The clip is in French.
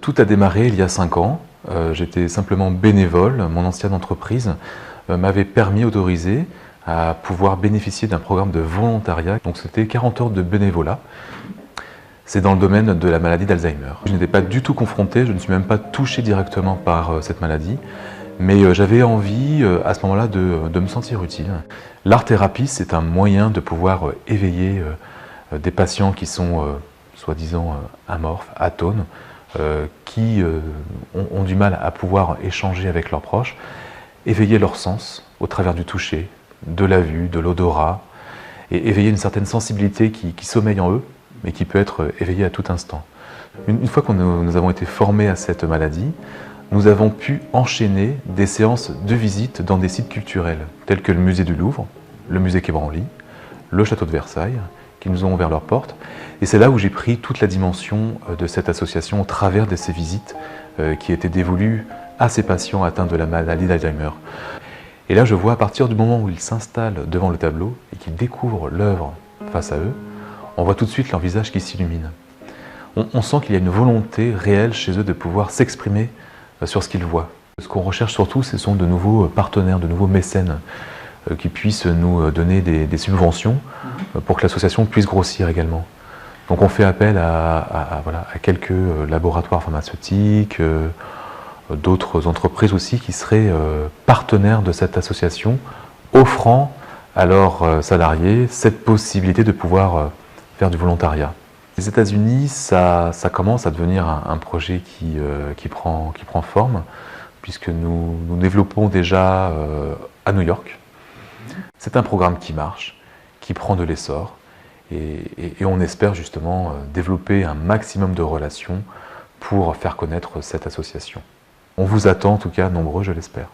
Tout a démarré il y a 5 ans. J'étais simplement bénévole. Mon ancienne entreprise m'avait autorisé à pouvoir bénéficier d'un programme de volontariat. Donc c'était 40 heures de bénévolat. C'est dans le domaine de la maladie d'Alzheimer. Je n'étais pas du tout confronté, je ne suis même pas touché directement par cette maladie, mais j'avais envie à ce moment-là de me sentir utile. L'art-thérapie, c'est un moyen de pouvoir éveiller des patients qui sont soi-disant amorphes, atones, qui ont du mal à pouvoir échanger avec leurs proches, éveiller leur sens au travers du toucher, de la vue, de l'odorat, et éveiller une certaine sensibilité qui sommeille en eux, mais qui peut être éveillée à tout instant. Une fois que nous avons été formés à cette maladie, nous avons pu enchaîner des séances de visite dans des sites culturels, tels que le musée du Louvre, le musée Quai Branly, le château de Versailles, qui nous ont ouvert leurs portes. Et c'est là où j'ai pris toute la dimension de cette association au travers de ces visites qui étaient dévolues à ces patients atteints de la maladie d'Alzheimer. Et là, je vois à partir du moment où ils s'installent devant le tableau et qu'ils découvrent l'œuvre face à eux, on voit tout de suite leur visage qui s'illumine. On sent qu'il y a une volonté réelle chez eux de pouvoir s'exprimer sur ce qu'ils voient. Ce qu'on recherche surtout, ce sont de nouveaux partenaires, de nouveaux mécènes qui puissent nous donner des subventions pour que l'association puisse grossir également. Donc on fait appel à quelques laboratoires pharmaceutiques, d'autres entreprises aussi qui seraient partenaires de cette association, offrant à leurs salariés cette possibilité de pouvoir faire du volontariat. Les États-Unis, ça commence à devenir un projet qui prend forme, puisque nous développons déjà à New York. C'est un programme qui marche, qui prend de l'essor, et on espère justement développer un maximum de relations pour faire connaître cette association. On vous attend en tout cas nombreux, je l'espère.